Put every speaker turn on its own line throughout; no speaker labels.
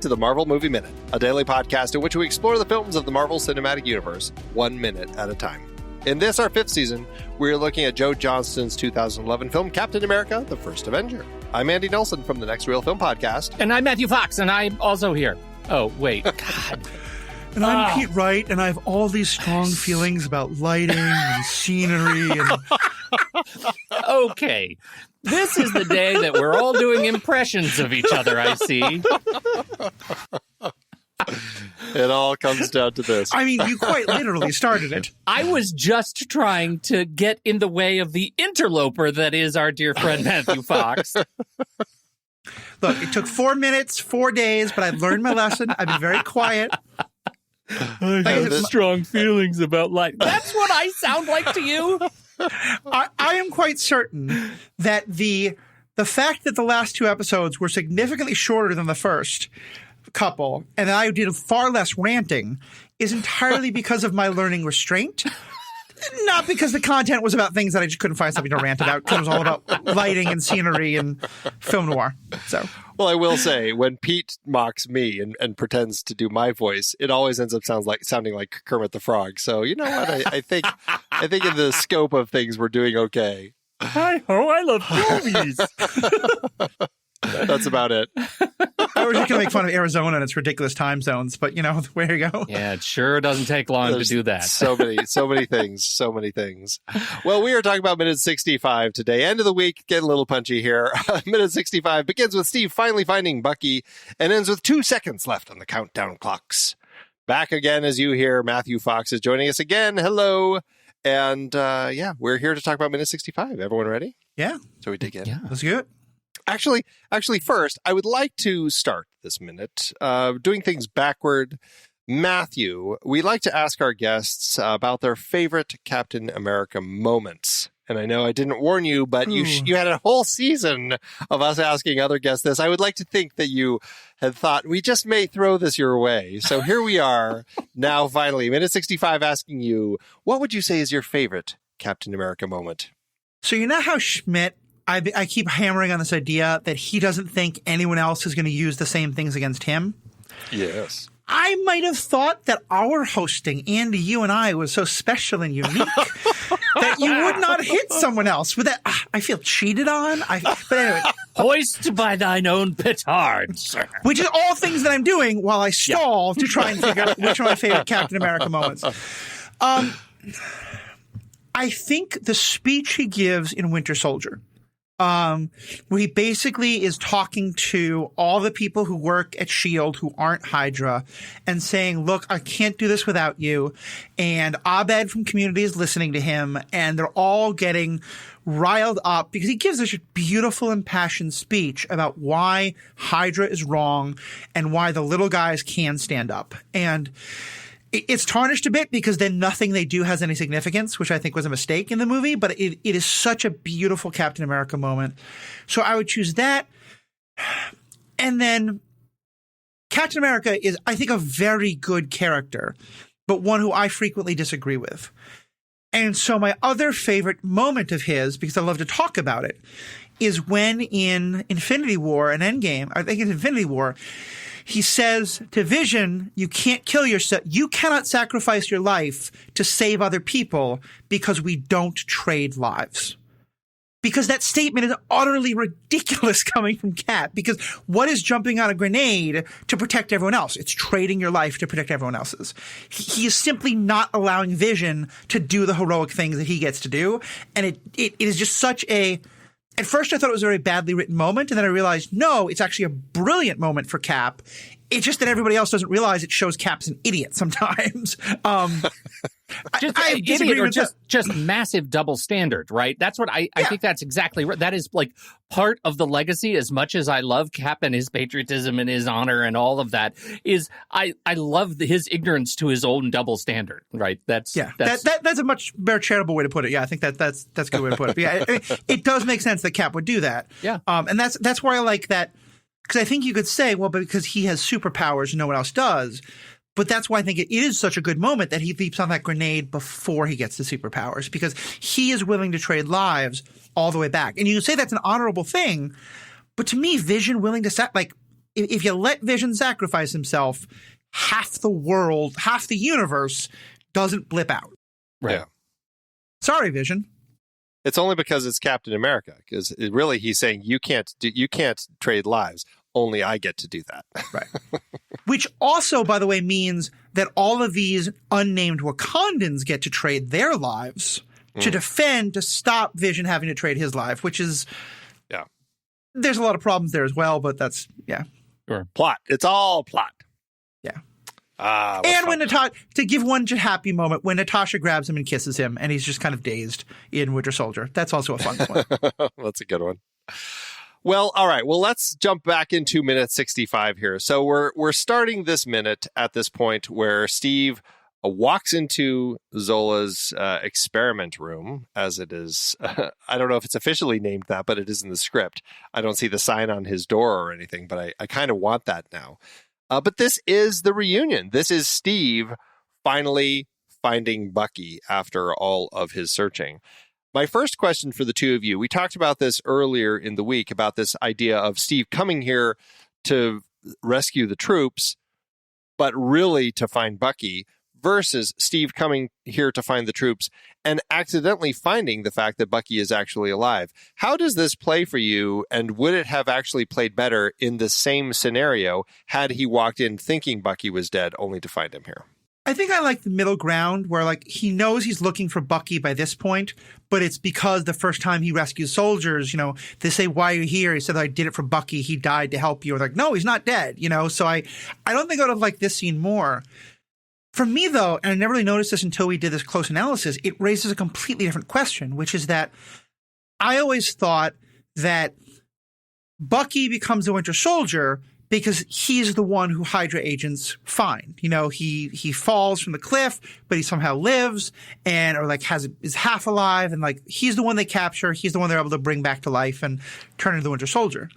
to the Marvel Movie Minute, a daily podcast in which we explore the films of the Marvel Cinematic Universe 1 minute at a time. In this, our 5th season, we're looking at Joe Johnston's 2011 film Captain America, The First Avenger. I'm Andy Nelson from the Next Reel Film Podcast.
And I'm Matthew Fox, and I'm also here. Oh, wait. God.
And I'm Pete Wright, and I have all these strong feelings about lighting and scenery. And...
Okay. This is the day that we're all doing impressions of each other, I see.
It all comes down to this.
I mean, you quite literally started it.
I was just trying to get in the way of the interloper that is our dear friend Matthew Fox.
Look, it took 4 minutes, 4 days, but I've learned my lesson. I've been very quiet.
I have strong feelings about light. That's what I sound like to you?
I am quite certain that the fact that the last 2 episodes were significantly shorter than the first couple, and I did far less ranting, is entirely because of my learning restraint. Not because the content was about things that I just couldn't find something to rant about, because it was all about lighting and scenery and film noir. So,
well, I will say, when Pete mocks me and pretends to do my voice, it always ends up sounding like Kermit the Frog. So, you know what? I think in the scope of things, we're doing okay.
Hi-ho, I love movies.
That's about it.
I was just going to make fun of Arizona and its ridiculous time zones, but, you know, where you go.
Yeah, it sure doesn't take long to do that.
So many things. Well, we are talking about Minute 65 today. End of the week, getting a little punchy here. Minute 65 begins with Steve finally finding Bucky and ends with 2 seconds left on the countdown clocks. Back again, as you hear, Matthew Fox is joining us again. Hello. And we're here to talk about Minute 65. Everyone ready?
Yeah.
So we dig in.
Yeah. Let's do it.
Actually, first, I would like to start this minute doing things backward. Matthew, we like to ask our guests about their favorite Captain America moments. And I know I didn't warn you, but you had a whole season of us asking other guests this. I would like to think that you had thought, we just may throw this your way. So here we are now, finally, Minute 65, asking you, what would you say is your favorite Captain America moment?
So you know how Schmidt, I keep hammering on this idea that he doesn't think anyone else is going to use the same things against him?
Yes.
I might have thought that our hosting, Andy, you and I, was so special and unique that you would not hit someone else. With that, I feel cheated on. But anyway.
Hoist by thine own petard, sir.
Which is all things that I'm doing while I stall to try and figure out which are my favorite Captain America moments. I think the speech he gives in Winter Soldier, where he basically is talking to all the people who work at S.H.I.E.L.D. who aren't Hydra and saying, look, I can't do this without you. And Abed from Community is listening to him, and they're all getting riled up because he gives such a beautiful, impassioned speech about why Hydra is wrong and why the little guys can stand up. And it's tarnished a bit because then nothing they do has any significance, which I think was a mistake in the movie, but it is such a beautiful Captain America moment. So I would choose that. And then Captain America is, I think, a very good character, but one who I frequently disagree with. And so my other favorite moment of his, because I love to talk about it, is when in Infinity War and Endgame, I think it's Infinity War, he says to Vision, you can't kill yourself. You cannot sacrifice your life to save other people because we don't trade lives. Because that statement is utterly ridiculous coming from Cap. Because what is jumping on a grenade to protect everyone else? It's trading your life to protect everyone else's. He is simply not allowing Vision to do the heroic things that he gets to do. And it is just such a... At first, I thought it was a very badly written moment, and then I realized, no, it's actually a brilliant moment for Cap. It's just that everybody else doesn't realize it shows Cap's an idiot sometimes.
I disagree with just massive double standard, right? That's what I think that's exactly right. That is like part of the legacy. As much as I love Cap and his patriotism and his honor and all of that, is I love his ignorance to his own double standard, right? That's a much more charitable way to put it. Yeah, I think that's a good way to put it. But yeah, it does make sense that Cap would do that. Yeah, and that's why I like that, because I think you could say, well, but because he has superpowers and no one else does. But that's why I think it is such a good moment that he leaps on that grenade before he gets the superpowers, because he is willing to trade lives all the way back. And you can say that's an honorable thing, but to me, Vision willing to
if you let Vision sacrifice himself, half the world, half the universe doesn't blip out.
Right.
Yeah.
Sorry, Vision.
It's only because it's Captain America, because really he's saying you can't trade lives. Only I get to do that.
Right. Which also, by the way, means that all of these unnamed Wakandans get to trade their lives to defend, to stop Vision having to trade his life, which is, there's a lot of problems there as well, but that's,
Sure.
Plot. It's all plot.
Yeah.
And
when to give one happy moment, when Natasha grabs him and kisses him, and he's just kind of dazed in Winter Soldier. That's also a fun one.
That's a good one. Well, all right. Well, let's jump back into minute 65 here. So we're starting this minute at this point where Steve walks into Zola's experiment room, as it is. I don't know if it's officially named that, but it is in the script. I don't see the sign on his door or anything, but I kind of want that now. But this is the reunion. This is Steve finally finding Bucky after all of his searching. My first question for the two of you, we talked about this earlier in the week, about this idea of Steve coming here to rescue the troops, but really to find Bucky, versus Steve coming here to find the troops and accidentally finding the fact that Bucky is actually alive. How does this play for you, and would it have actually played better in the same scenario had he walked in thinking Bucky was dead, only to find him here?
I think I like the middle ground where, like, he knows he's looking for Bucky by this point, but it's because the first time he rescues soldiers, you know, they say, why are you here? He said, I did it for Bucky. He died to help you. Or like, no, he's not dead, you know? So I don't think I would have liked this scene more. For me, though, and I never really noticed this until we did this close analysis, it raises a completely different question, which is that I always thought that Bucky becomes the Winter Soldier because he's the one who Hydra agents find. You know, he falls from the cliff, but he somehow lives or like is half alive, and like he's the one they capture. He's the one they're able to bring back to life and turn into the Winter Soldier.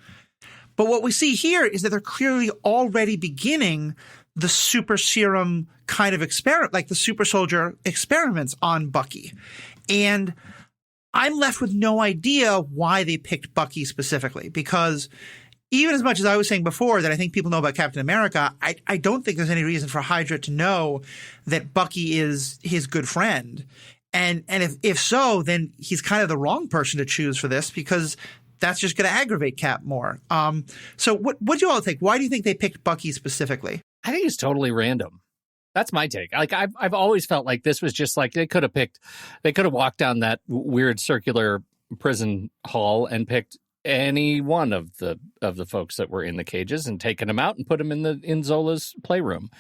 But what we see here is that they're clearly already beginning the super serum kind of experiment, like the super soldier experiments on Bucky. And I'm left with no idea why they picked Bucky specifically, because even as much as I was saying before that I think people know about Captain America, I don't think there's any reason for Hydra to know that Bucky is his good friend. And if so, then he's kind of the wrong person to choose for this, because that's just going to aggravate Cap more. So what do you all think? Why do you think they picked Bucky specifically?
I think it's totally random. That's my take. Like I've always felt like this was just like they could have walked down that weird circular prison hall and picked any one of the folks that were in the cages and taken them out and put them in Zola's playroom.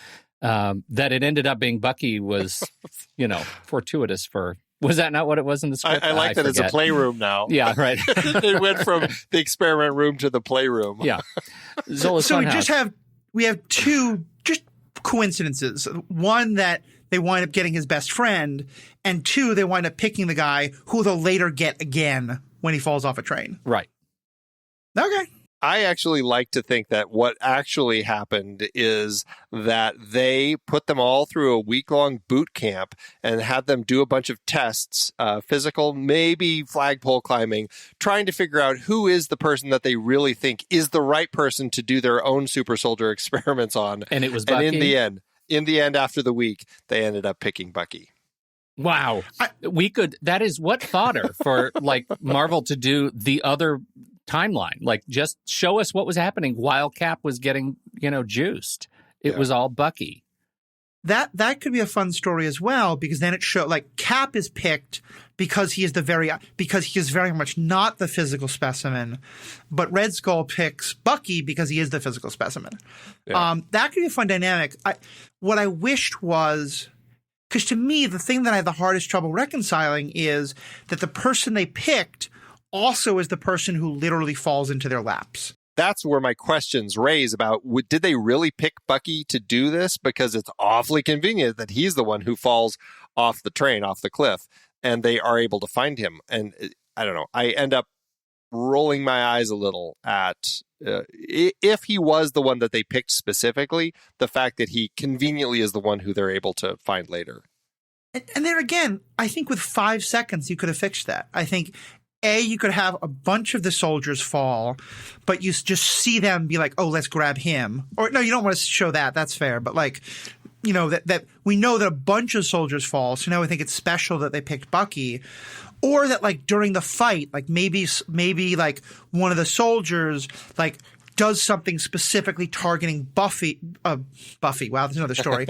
That it ended up being Bucky was, fortuitous for. Was that not what it was in the script?
I like that it's a playroom now.
Yeah, right.
It went from the experiment room to the playroom.
Yeah. Zola's
so
funhouse.
we have two just coincidences. One, that they wind up getting his best friend, and two, they wind up picking the guy who they'll later get again when he falls off a train.
Right.
Okay.
I actually like to think that what actually happened is that they put them all through a week-long boot camp and had them do a bunch of tests, physical, maybe flagpole climbing, trying to figure out who is the person that they really think is the right person to do their own super soldier experiments on.
And it was Bucky.
And in the end, after the week, they ended up picking Bucky.
Wow. That is what fodder for like Marvel to do the other timeline. Like, just show us what was happening while Cap was getting, juiced. It was all Bucky.
That could be a fun story as well, because then it shows like Cap is picked because he is very much not the physical specimen, but Red Skull picks Bucky because he is the physical specimen. Yeah. That could be a fun dynamic. What I wished was, because to me, the thing that I have the hardest trouble reconciling is that the person they picked also is the person who literally falls into their laps.
That's where my questions raise about, did they really pick Bucky to do this? Because it's awfully convenient that he's the one who falls off the train, off the cliff, and they are able to find him. And I don't know, I end up rolling my eyes a little at if he was the one that they picked specifically, the fact that he conveniently is the one who they're able to find later.
And there again, I think with 5 seconds, you could have fixed that. I think you could have a bunch of the soldiers fall, but you just see them be like, oh, let's grab him. Or no, you don't want to show that. That's fair. But like, you know, that we know that a bunch of soldiers fall. So now we think it's special that they picked Bucky. Or that like during the fight, like maybe like one of the soldiers like does something specifically targeting Buffy. Wow, that's another story.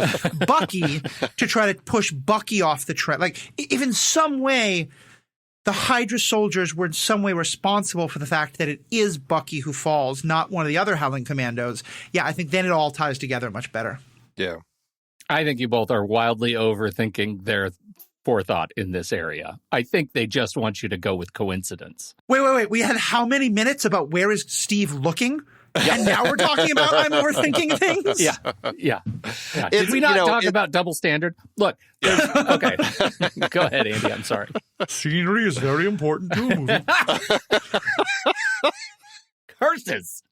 Bucky, to try to push Bucky off the track. Like if in some way the Hydra soldiers were in some way responsible for the fact that it is Bucky who falls, not one of the other Howling Commandos. Yeah, I think then it all ties together much better.
Yeah.
I think you both are wildly overthinking their forethought in this area. I think they just want you to go with coincidence.
Wait. We had how many minutes about where is Steve looking? And now we're talking about I'm overthinking things?
Yeah. Did we not talk about double standard? Look, okay. Go ahead, Andy. I'm sorry.
Scenery is very important to a movie.
Curses.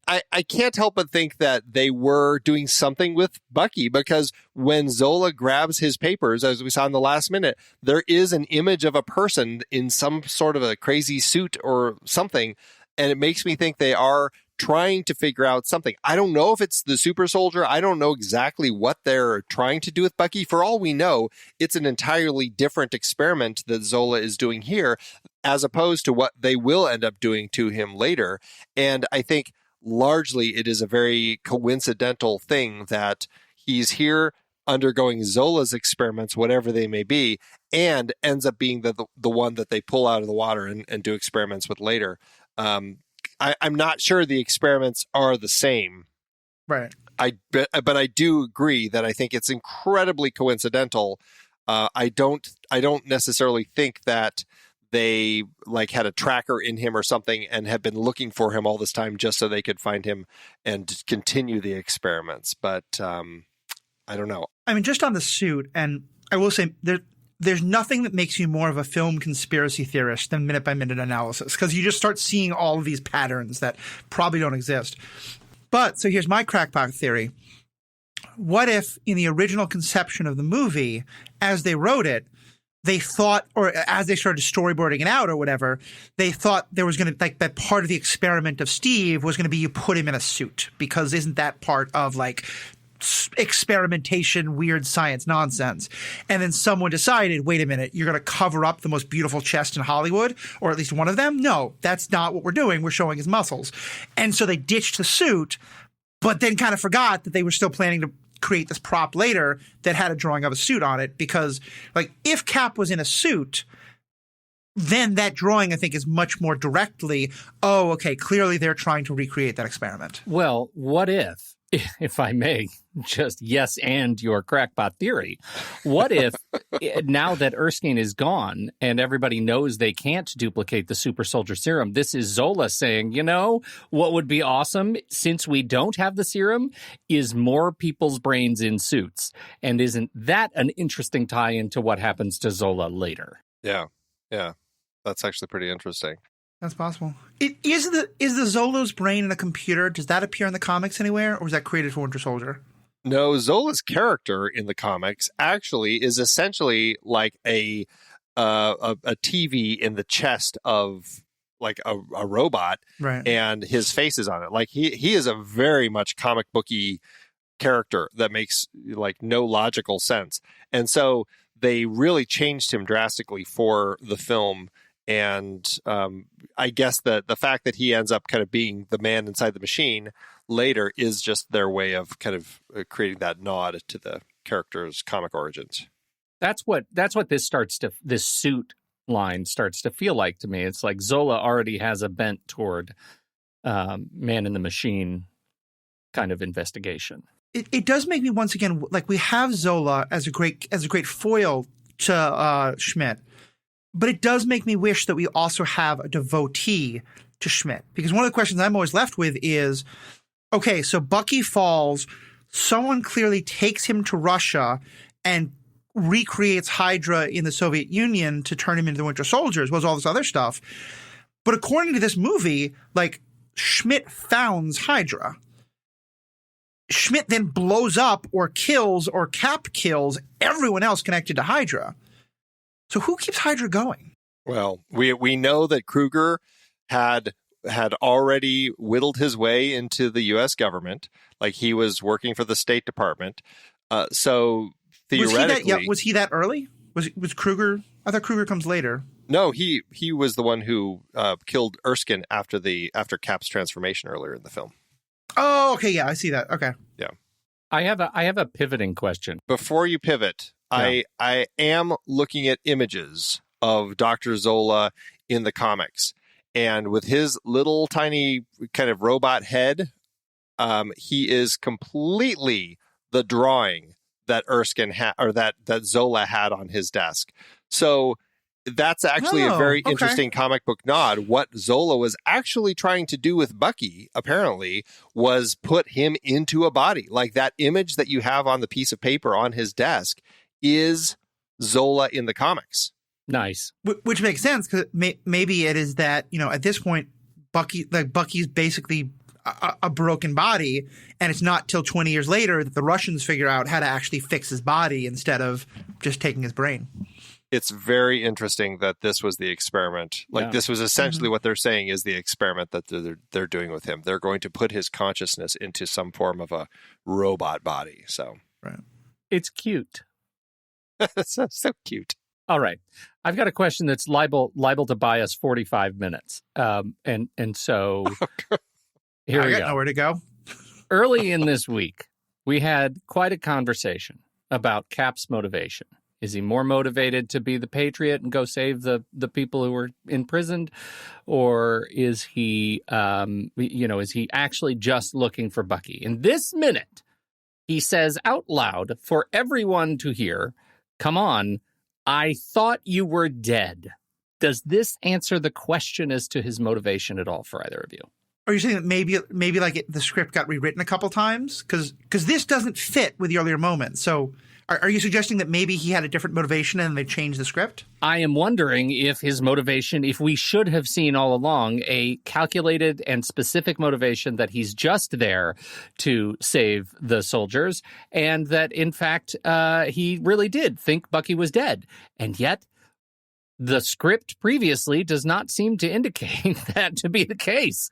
I can't help but think that they were doing something with Bucky, because when Zola grabs his papers, as we saw in the last minute, there is an image of a person in some sort of a crazy suit or something. And it makes me think they are trying to figure out something. I don't know if it's the super soldier. I don't know exactly what they're trying to do with Bucky. For all we know, it's an entirely different experiment that Zola is doing here, as opposed to what they will end up doing to him later. And I think largely it is a very coincidental thing that he's here undergoing Zola's experiments, whatever they may be, and ends up being the one that they pull out of the water and do experiments with later. I'm not sure the experiments are the same.
Right.
But I do agree that I think it's incredibly coincidental. I don't necessarily think that they like had a tracker in him or something and have been looking for him all this time just so they could find him and continue the experiments. But I don't know.
I mean, just on the suit, and I will say there's nothing that makes you more of a film conspiracy theorist than minute-by-minute analysis, because you just start seeing all of these patterns that probably don't exist. But, so here's my crackpot theory. What if, in the original conception of the movie, as they wrote it, they thought, or as they started storyboarding it out or whatever, they thought there was going to, like, that part of the experiment of Steve was going to be you put him in a suit, because isn't that part of, like, experimentation, weird science nonsense? And then someone decided, wait a minute, you're going to cover up the most beautiful chest in Hollywood, or at least one of them? No, that's not what we're doing. We're showing his muscles. And so they ditched the suit, but then kind of forgot that they were still planning to create this prop later that had a drawing of a suit on it, because like if Cap was in a suit, then that drawing I think is much more directly, oh, okay, clearly they're trying to recreate that experiment.
Well, what if I may just yes and your crackpot theory, what if now that Erskine is gone and everybody knows they can't duplicate the super soldier serum, this is Zola saying, you know, what would be awesome since we don't have the serum is more people's brains in suits. And isn't that an interesting tie into what happens to Zola later?
Yeah. That's actually pretty interesting.
That's possible. Is the Zola's brain in a computer? Does that appear in the comics anywhere, or is that created for Winter Soldier?
No, Zola's character in the comics actually is essentially like a TV in the chest of like a robot,
right?
And his face is on it. Like he is a very much comic booky character that makes like no logical sense, and so they really changed him drastically for the film. And I guess that the fact that he ends up kind of being the man inside the machine later is just their way of kind of creating that nod to the character's comic origins.
That's what this suit line starts to feel like to me. It's like Zola already has a bent toward man in the machine kind of investigation.
It does make me once again, like we have Zola as a great foil to Schmidt. But it does make me wish that we also have a devotee to Schmidt. Because one of the questions I'm always left with is, okay, so Bucky falls, someone clearly takes him to Russia and recreates Hydra in the Soviet Union to turn him into the Winter Soldier, as well as all this other stuff. But according to this movie, like, Schmidt founds Hydra. Schmidt then blows up or kills or Cap kills everyone else connected to Hydra. So who keeps Hydra going?
Well, we know that Kruger had already whittled his way into the U.S. government. Like, he was working for the State Department. So theoretically,
was he that early? Was Kruger? I thought Kruger comes later.
No, he was the one who killed Erskine after Cap's transformation earlier in the film.
Oh, okay, yeah, I see that. Okay,
yeah.
I have a pivoting question.
Before you pivot, yeah. I am looking at images of Dr. Zola in the comics, and with his little tiny kind of robot head, he is completely the drawing that Erskine or that Zola had on his desk. So that's actually a very interesting comic book nod. What Zola was actually trying to do with Bucky, apparently, was put him into a body. Like, that image that you have on the piece of paper on his desk is Zola in the comics.
Nice.
Which makes sense, because maybe it is that, at this point, Bucky's basically a broken body, and it's not till 20 years later that the Russians figure out how to actually fix his body instead of just taking his brain.
It's very interesting that this was the experiment. Like, this was essentially what they're saying is the experiment that they're doing with him. They're going to put his consciousness into some form of a robot body. So,
right.
It's cute.
That's so cute.
All right. I've got a question that's liable to buy us 45 minutes. And so here we go.
I got nowhere to go.
Early in this week, we had quite a conversation about Cap's motivation. Is he more motivated to be the patriot and go save the people who were imprisoned? Or is he, is he actually just looking for Bucky? In this minute, he says out loud for everyone to hear, "Come on, I thought you were dead." Does this answer the question as to his motivation at all for either of you?
Are you saying that maybe like the script got rewritten a couple times? Because this doesn't fit with the earlier moments. So are you suggesting that maybe he had a different motivation and they changed the script?
I am wondering if his motivation, if we should have seen all along a calculated and specific motivation that he's just there to save the soldiers, and that, in fact, he really did think Bucky was dead. And yet, the script previously does not seem to indicate that to be the case.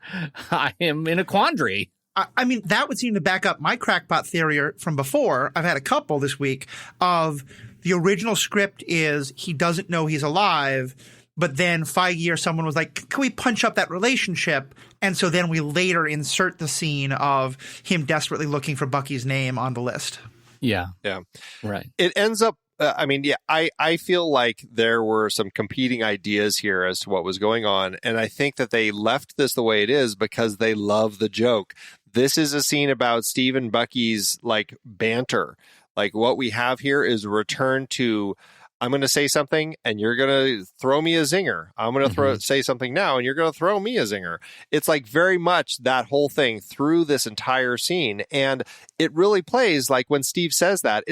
I am in a quandary.
I mean, that would seem to back up my crackpot theory from before. I've had a couple this week of the original script is he doesn't know he's alive, but then Feige or someone was like, can we punch up that relationship? And so then we later insert the scene of him desperately looking for Bucky's name on the list.
Yeah.
Yeah.
Right.
It ends up, I feel like there were some competing ideas here as to what was going on. And I think that they left this the way it is because they love the joke. This is a scene about Steve and Bucky's like banter. Like, what we have here is a return to, I'm going to say something and you're going to throw me a zinger. I'm going to say something now and you're going to throw me a zinger. It's like very much that whole thing through this entire scene. And it really plays like when Steve says that.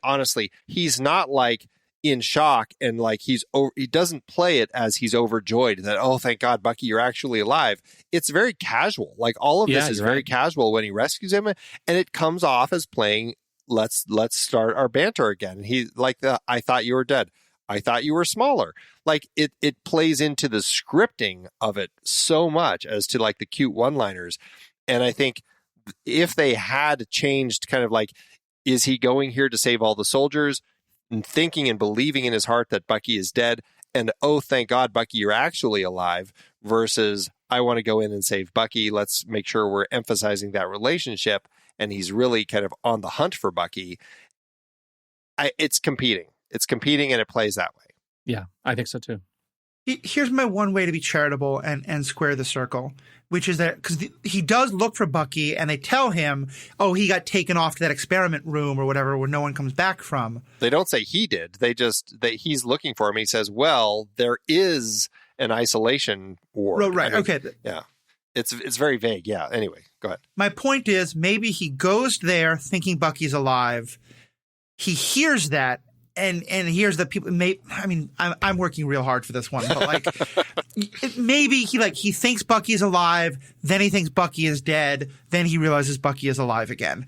Honestly, he's not like in shock and like he doesn't play it as he's overjoyed that, oh, thank God, Bucky, you're actually alive. It's very casual. Like, all of this is very casual when he rescues him, and it comes off as playing, let's start our banter again. He like I thought you were dead. I thought you were smaller. Like, it plays into the scripting of it so much as to like the cute one-liners. And I think if they had changed kind of like, is he going here to save all the soldiers? And thinking and believing in his heart that Bucky is dead, and oh, thank God, Bucky, you're actually alive, versus I want to go in and save Bucky. Let's make sure we're emphasizing that relationship, and he's really kind of on the hunt for Bucky. It's competing. It's competing, and it plays that way.
Yeah, I think so too.
Here's my one way to be charitable and square the circle, which is that because he does look for Bucky and they tell him, oh, he got taken off to that experiment room or whatever where no one comes back from.
They don't say he did. He's looking for him. He says, well, there is an isolation ward.
Right. Okay.
Yeah. It's very vague. Yeah. Anyway, go ahead.
My point is maybe he goes there thinking Bucky's alive. He hears that. And here's the people. I'm working real hard for this one, but like, maybe he thinks Bucky is alive, then he thinks Bucky is dead, then he realizes Bucky is alive again.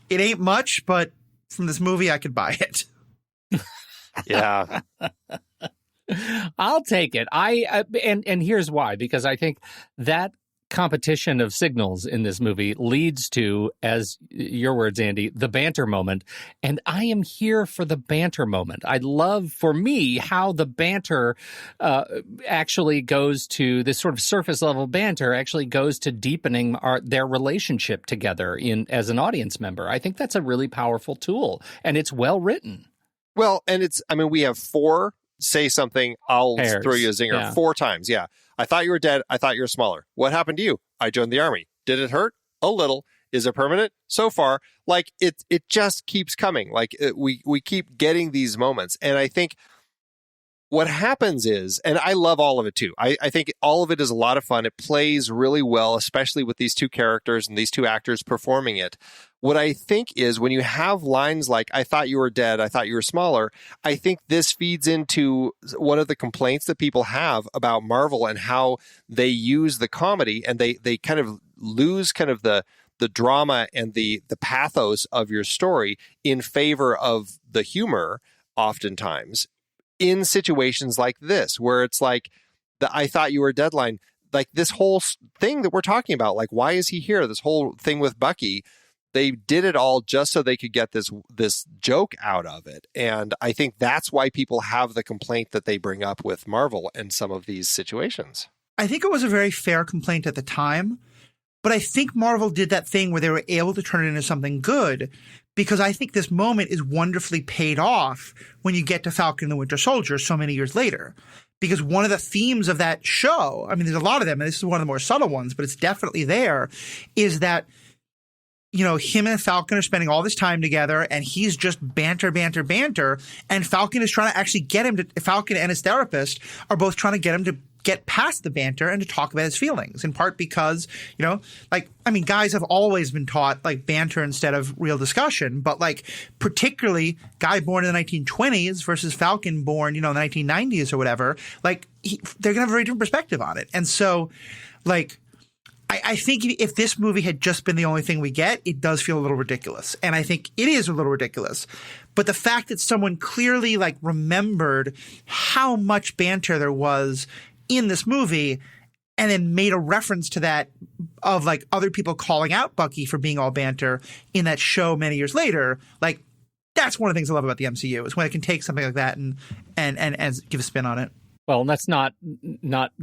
It ain't much, but from this movie, I could buy it.
Yeah.
I'll take it. And here's why, because I think that competition of signals in this movie leads to, as your words, Andy, the banter moment. And I am here for the banter moment. I love, for me, how the banter actually goes to this sort of surface level banter actually goes to deepening their relationship together as an audience member. I think that's a really powerful tool, and it's well written.
Well, and we have 4 say something, I'll
Pairs.
throw you a zinger 4 times. Yeah. I thought you were dead. I thought you were smaller. What happened to you? I joined the army. Did it hurt? A little. Is it permanent? So far. Like it just keeps coming. Like we keep getting these moments. And I think what happens is, and I love all of it too. I think all of it is a lot of fun. It plays really well, especially with these 2 characters and these 2 actors performing it. What I think is when you have lines like, I thought you were dead, I thought you were smaller, I think this feeds into one of the complaints that people have about Marvel and how they use the comedy, and they kind of lose kind of the drama and the pathos of your story in favor of the humor oftentimes in situations like this, where it's like the I thought you were dead line, like this whole thing that we're talking about, like, why is he here? This whole thing with Bucky, they did it all just so they could get this joke out of it. And I think that's why people have the complaint that they bring up with Marvel in some of these situations.
I think it was a very fair complaint at the time, but I think Marvel did that thing where they were able to turn it into something good, because I think this moment is wonderfully paid off when you get to Falcon and the Winter Soldier so many years later. Because one of the themes of that show, I mean, there's a lot of them, and this is one of the more subtle ones, but it's definitely there, is that, you know, him and Falcon are spending all this time together, and he's just banter, and Falcon is trying to actually get him to, Falcon and his therapist are both trying to get him to get past the banter and to talk about his feelings, in part because, you know, like, I mean, guys have always been taught, like, banter instead of real discussion, but, like, particularly guy born in the 1920s versus Falcon born, you know, in the 1990s or whatever, like, they're going to have a very different perspective on it. And so, like, I think if this movie had just been the only thing we get, it does feel a little ridiculous. And I think it is a little ridiculous. But the fact that someone clearly, like, remembered how much banter there was in this movie and then made a reference to that of, like, other people calling out Bucky for being all banter in that show many years later, like, that's one of the things I love about the MCU, is when it can take something like that and give a spin on it.
Well, let's not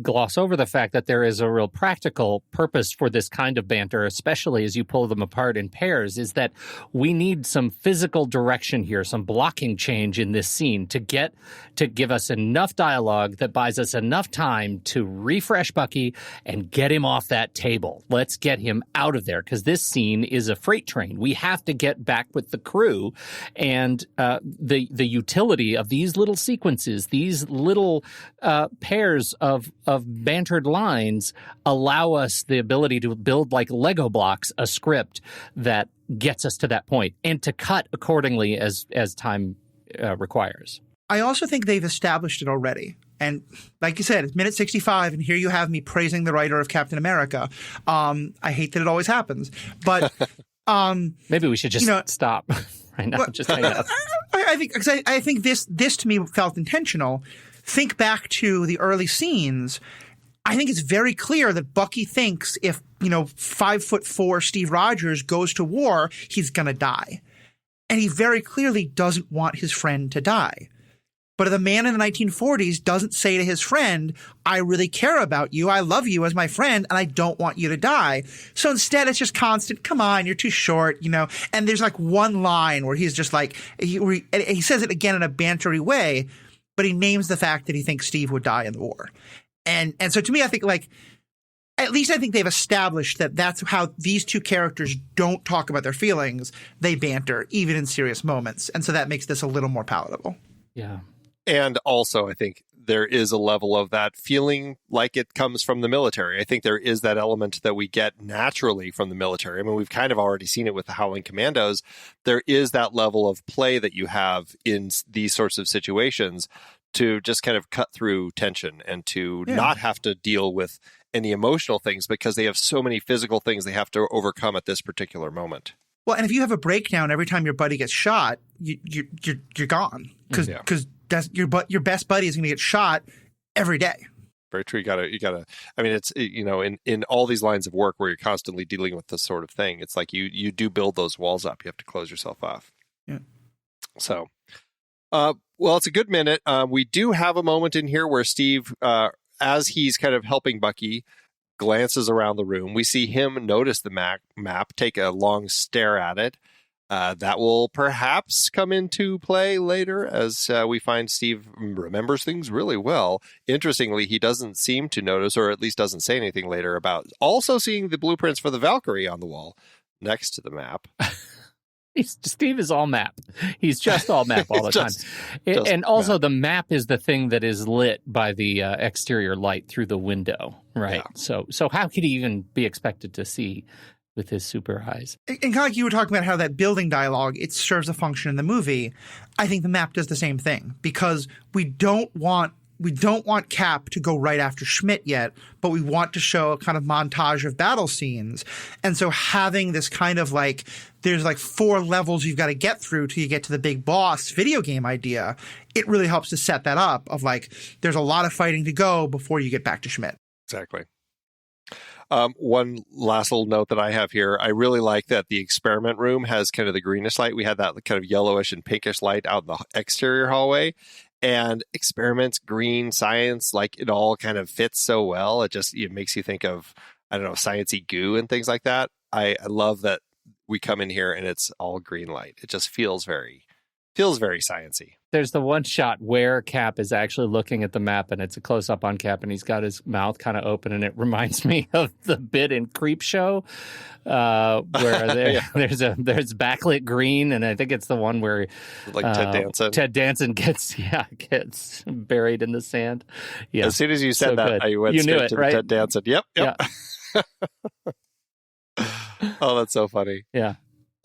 gloss over the fact that there is a real practical purpose for this kind of banter, especially as you pull them apart in pairs, is that we need some physical direction here, some blocking change in this scene to give us enough dialogue that buys us enough time to refresh Bucky and get him off that table. Let's get him out of there, because this scene is a freight train. We have to get back with the crew, and the utility of these little sequences, these little pairs of bantered lines allow us the ability to build, like Lego blocks, a script that gets us to that point and to cut accordingly as time requires.
I also think they've established it already. And like you said, it's minute 65, and here you have me praising the writer of Captain America. I hate that it always happens, but
maybe we should just stop right now. Just hang out.
I think this to me felt intentional. Think back to the early scenes. I think it's very clear that Bucky thinks if, 5'4" Steve Rogers goes to war, he's going to die. And he very clearly doesn't want his friend to die. But the man in the 1940s doesn't say to his friend, I really care about you, I love you as my friend, and I don't want you to die. So instead, it's just constant, come on, you're too short, And there's like one line where he's just like, he says it again in a bantery way, but he names the fact that he thinks Steve would die in the war. And so to me, I think, like, at least I think they've established that that's how these two characters don't talk about their feelings. They banter, even in serious moments. And so that makes this a little more palatable.
Yeah.
And also, I think there is a level of that feeling like it comes from the military. I think there is that element that we get naturally from the military. I mean, we've kind of already seen it with the Howling Commandos. There is that level of play that you have in these sorts of situations to just kind of cut through tension and to not have to deal with any emotional things because they have so many physical things they have to overcome at this particular moment.
Well, and if you have a breakdown every time your buddy gets shot, you're gone because your best buddy is going to get shot every day.
Very true. You gotta. I mean, it's in all these lines of work where you're constantly dealing with this sort of thing. It's like you do build those walls up. You have to close yourself off.
Yeah.
So, well, it's a good minute. We do have a moment in here where Steve, as he's kind of helping Bucky, glances around the room. We see him notice the map, take a long stare at it. That will perhaps come into play later as we find Steve remembers things really well. Interestingly, he doesn't seem to notice, or at least doesn't say anything later about also seeing the blueprints for the Valkyrie on the wall next to the map.
Steve is all map. He's just all map all the time. And also the map is the thing that is lit by the exterior light through the window, right? Yeah. So how could he even be expected to see with his super eyes?
And kind of like you were talking about how that building dialogue, it serves a function in the movie. I think the map does the same thing because we don't want Cap to go right after Schmidt yet, but we want to show a kind of montage of battle scenes. And so having this kind of like, there's like 4 levels you've got to get through till you get to the big boss video game idea, it really helps to set that up of like, there's a lot of fighting to go before you get back to Schmidt.
Exactly. One last little note that I have here. I really like that the experiment room has kind of the greenish light. We had that kind of yellowish and pinkish light out in the exterior hallway. And experiments, green, science, like it all kind of fits so well. It makes you think of, I don't know, sciencey goo and things like that. I love that we come in here and it's all green light. It just feels very sciencey.
There's the one shot where Cap is actually looking at the map and it's a close up on Cap and he's got his mouth kind of open and it reminds me of the bit in Creepshow where there's backlit green and I think it's the one where Ted Danson gets buried in the sand. Yeah.
As soon as you said that, I went straight to Ted Danson. Yep.
Yeah.
Oh, that's so funny.
Yeah.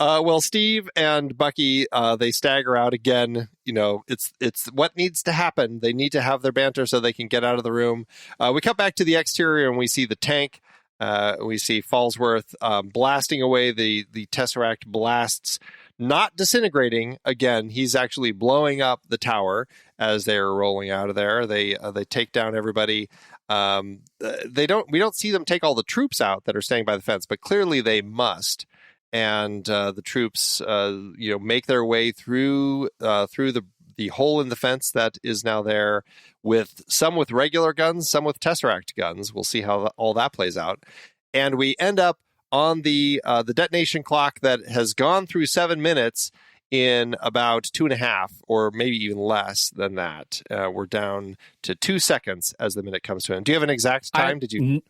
Well, Steve and Bucky, they stagger out again. You know, it's what needs to happen. They need to have their banter so they can get out of the room. We cut back to the exterior and we see the tank. We see Fallsworth blasting away the Tesseract blasts, not disintegrating. Again, he's actually blowing up the tower as they're rolling out of there. They take down everybody. We don't see them take all the troops out that are staying by the fence, but clearly they must. And the troops, make their way through the hole in the fence that is now there, with some with regular guns, some with Tesseract guns. We'll see how all that plays out. And we end up on the detonation clock that has gone through 7 minutes in about 2.5, or maybe even less than that. We're down to 2 seconds as the minute comes to an end. Do you have an exact time?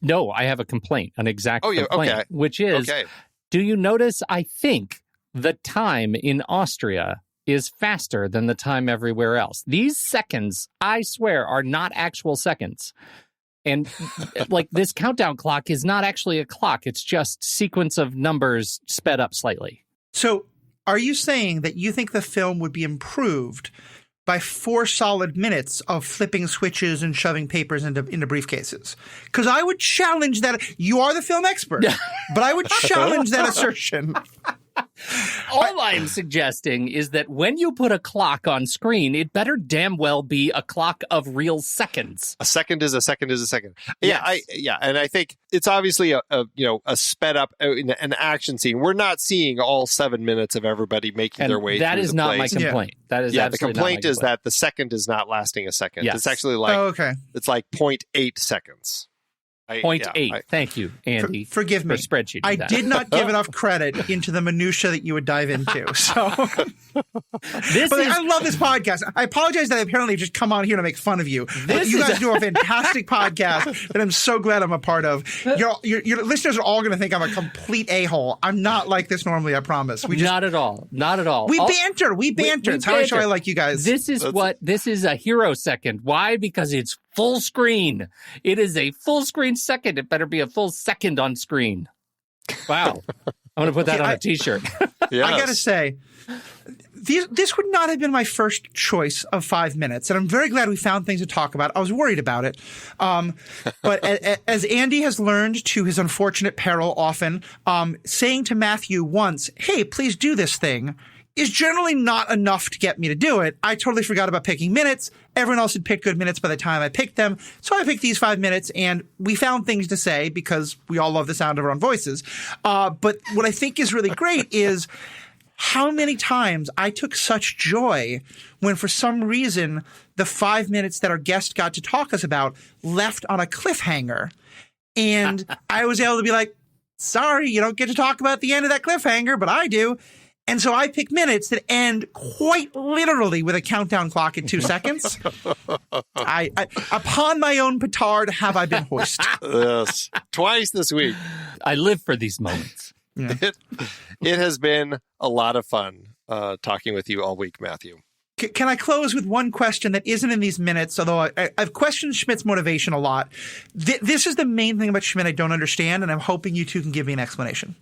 No, I have a complaint, complaint,
okay.
Which is...
Okay.
Do you notice, I think, the time in Austria is faster than the time everywhere else? These seconds, I swear, are not actual seconds. And like this countdown clock is not actually a clock. It's just sequence of numbers sped up slightly.
So are you saying that you think the film would be improved by 4 solid minutes of flipping switches and shoving papers into briefcases? Because I would challenge that. You are the film expert, but I would challenge that assertion.
All I'm suggesting is that when you put a clock on screen, it better damn well be a clock of real seconds.
A second is a second is a second.
Yes.
And I think it's obviously a sped up an action scene. We're not seeing all 7 minutes of everybody making their way.
That
through
is
the
not
place.
my complaint. That is
the complaint is that the second is not lasting a second.
Yes.
It's actually like it's like 0.8 seconds.
0.8. Thank you, Andy.
Forgive me.
For spreadsheet.
I did not give enough credit into the minutia that you would dive into. So, I love this podcast. I apologize that I apparently just come on here to make fun of you. You guys do a fantastic podcast that I'm so glad I'm a part of. Your listeners are all going to think I'm a complete a-hole. I'm not like this normally. I promise.
Not at all. Not at all.
We banter. It's how I show I like you guys.
This is a hero second. Why? Because it's full screen. It is a full screen second. It better be a full second on screen. Wow. I'm going to put that on a T-shirt.
Yes. I got to say, this would not have been my first choice of 5 minutes, and I'm very glad we found things to talk about. I was worried about it. But as Andy has learned to his unfortunate peril often, saying to Matthew once, hey, please do this thing, is generally not enough to get me to do it. I totally forgot about picking minutes. Everyone else had picked good minutes by the time I picked them. So I picked these 5 minutes, and we found things to say because we all love the sound of our own voices. But what I think is really great is how many times I took such joy when for some reason the 5 minutes that our guest got to talk us about left on a cliffhanger. And I was able to be like, sorry, you don't get to talk about the end of that cliffhanger, but I do. And so I pick minutes that end quite literally with a countdown clock at 2 seconds. I upon my own petard have I been hoist.
Yes, twice this week.
I live for these moments.
Yeah.
It has been a lot of fun talking with you all week, Matthew.
Can I close with one question that isn't in these minutes, although I've questioned Schmidt's motivation a lot. This is the main thing about Schmidt I don't understand, and I'm hoping you two can give me an explanation.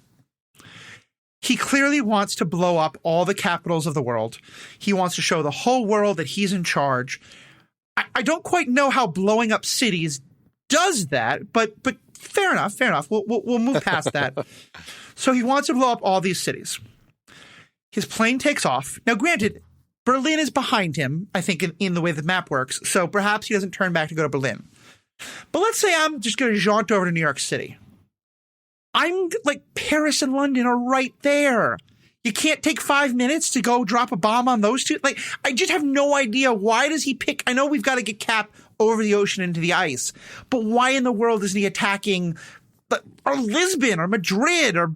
He clearly wants to blow up all the capitals of the world. He wants to show the whole world that he's in charge. I don't quite know how blowing up cities does that, but fair enough. We'll move past that. So he wants to blow up all these cities. His plane takes off. Now, granted, Berlin is behind him, I think, in the way the map works, so perhaps he doesn't turn back to go to Berlin. But let's say I'm just going to jaunt over to New York City. I'm like, Paris and London are right there. You can't take 5 minutes to go drop a bomb on those two. Like, I just have no idea. Why does he pick? I know we've got to get Cap over the ocean into the ice, but why in the world isn't he attacking or Lisbon or Madrid or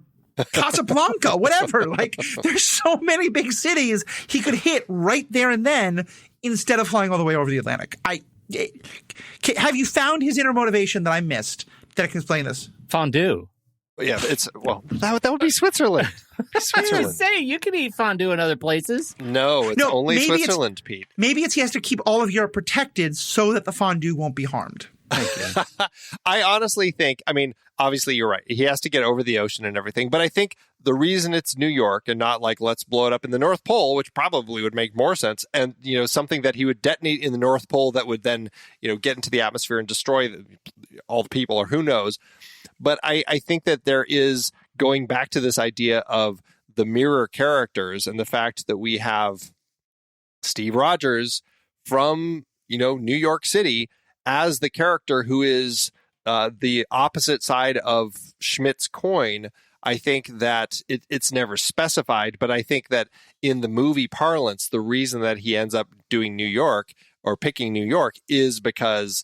Casablanca, whatever? Like, there's so many big cities he could hit right there and then instead of flying all the way over the Atlantic. Have you found his inner motivation that I missed that I can explain this?
Fondue.
Yeah, that would be Switzerland.
I was going to say, you can eat fondue in other places.
No, only Switzerland, Pete.
Maybe it's he has to keep all of Europe protected so that the fondue won't be harmed. Thank you.
I honestly think, obviously you're right. He has to get over the ocean and everything. But I think the reason it's New York and not like, let's blow it up in the North Pole, which probably would make more sense. And, something that he would detonate in the North Pole that would then, get into the atmosphere and destroy all the people, or who knows. But I think that there is, going back to this idea of the mirror characters and the fact that we have Steve Rogers from, New York City as the character who is the opposite side of Schmidt's coin. I think that it's never specified, but I think that in the movie parlance, the reason that he ends up doing New York or picking New York is because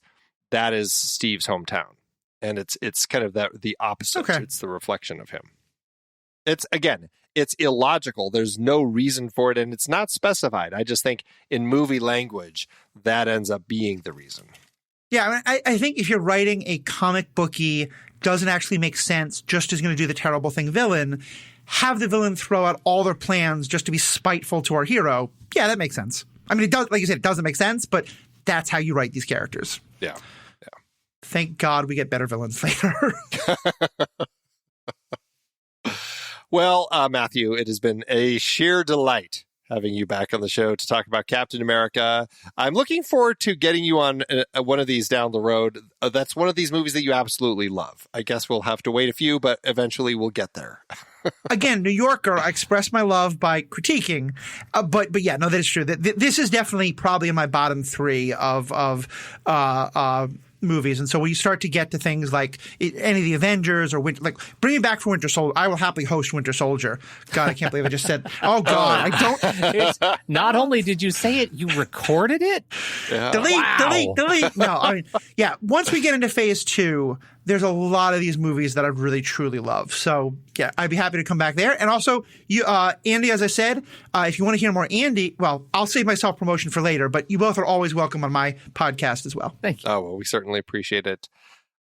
that is Steve's hometown. And it's kind of the opposite. Okay. It's the reflection of him. It's illogical. There's no reason for it, and it's not specified. I just think in movie language, that ends up being the reason.
Yeah, I think if you're writing a comic booky, doesn't actually make sense, just is going to do the terrible thing villain, have the villain throw out all their plans just to be spiteful to our hero. Yeah, that makes sense. It does, like you said, it doesn't make sense, but that's how you write these characters.
Yeah.
Thank God we get better villains later.
Well, Matthew, it has been a sheer delight having you back on the show to talk about Captain America. I'm looking forward to getting you on one of these down the road. That's one of these movies that you absolutely love. I guess we'll have to wait a few, but eventually we'll get there.
Again, New Yorker, I express my love by critiquing. But yeah, no, that is true. This is definitely probably in my bottom 3 of movies. And so when you start to get to things like any of the Avengers or bring me back for Winter Soldier, I will happily host Winter Soldier. God, I can't believe I just said, oh God, I don't.
Not only did you say it, you recorded it?
Yeah. Delete. No, yeah. Once we get into phase 2, there's a lot of these movies that I really, truly love. So yeah, I'd be happy to come back there. And also, you, Andy, as I said, if you want to hear more Andy, well, I'll save my self-promotion for later, but you both are always welcome on my podcast as well.
Thank you.
Oh, well, we certainly appreciate it.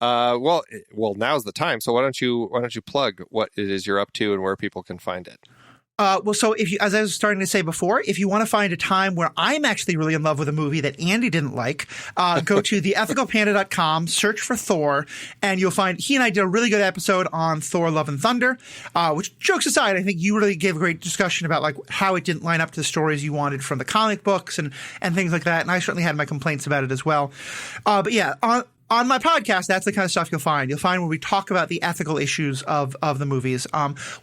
Well, now's the time. So why don't you plug what it is you're up to and where people can find it?
So if you, as I was starting to say before, if you want to find a time where I'm actually really in love with a movie that Andy didn't like, go to theethicalpanda.com, search for Thor, and you'll find he and I did a really good episode on Thor: Love and Thunder, which, jokes aside, I think you really gave a great discussion about how it didn't line up to the stories you wanted from the comic books and things like that. And I certainly had my complaints about it as well. But yeah, On my podcast, that's the kind of stuff you'll find. You'll find where we talk about the ethical issues of the movies.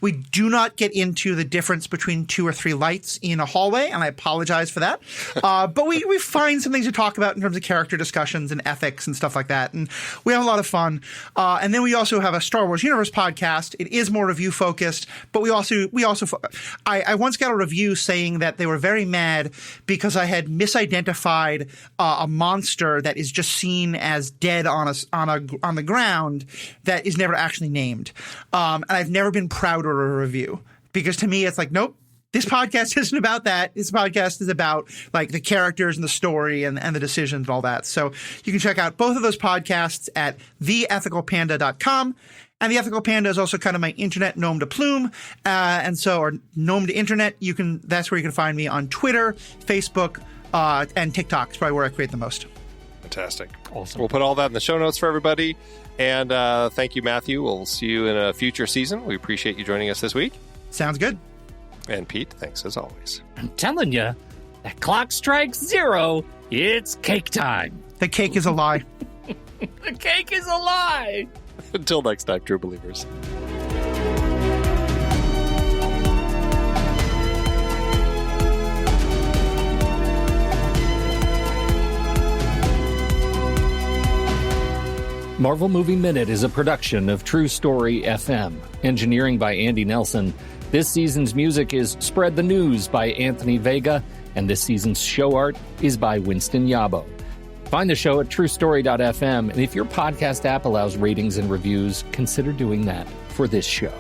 We do not get into the difference between 2 or 3 lights in a hallway, and I apologize for that. But we find some things to talk about in terms of character discussions and ethics and stuff like that. And we have a lot of fun. And then we also have a Star Wars Universe podcast. It is more review focused, but I once got a review saying that they were very mad because I had misidentified a monster that is just seen as dead on the ground that is never actually named. And I've never been prouder of a review, because to me it's like, nope, this podcast isn't about that. This podcast is about like the characters and the story and the decisions and all that. So you can check out both of those podcasts at theethicalpanda.com. And the Ethical Panda is also kind of my internet nom de plume. Or nom de internet. That's where you can find me on Twitter, Facebook, and TikTok. It's probably where I create the most.
Fantastic.
Awesome.
We'll put all that in the show notes for everybody. And thank you, Matthew. We'll see you in a future season. We appreciate you joining us this week.
Sounds good.
And Pete, thanks as always.
I'm telling you, that clock strikes 0. It's cake time.
The cake is a lie.
The cake is a lie.
Until next time, true believers.
Marvel Movie Minute is a production of True Story FM. Engineering by Andy Nelson. This season's music is Spread the News by Anthony Vega, and this season's show art is by Winston Yabo. Find the show at truestory.fm, and if your podcast app allows ratings and reviews, consider doing that for this show.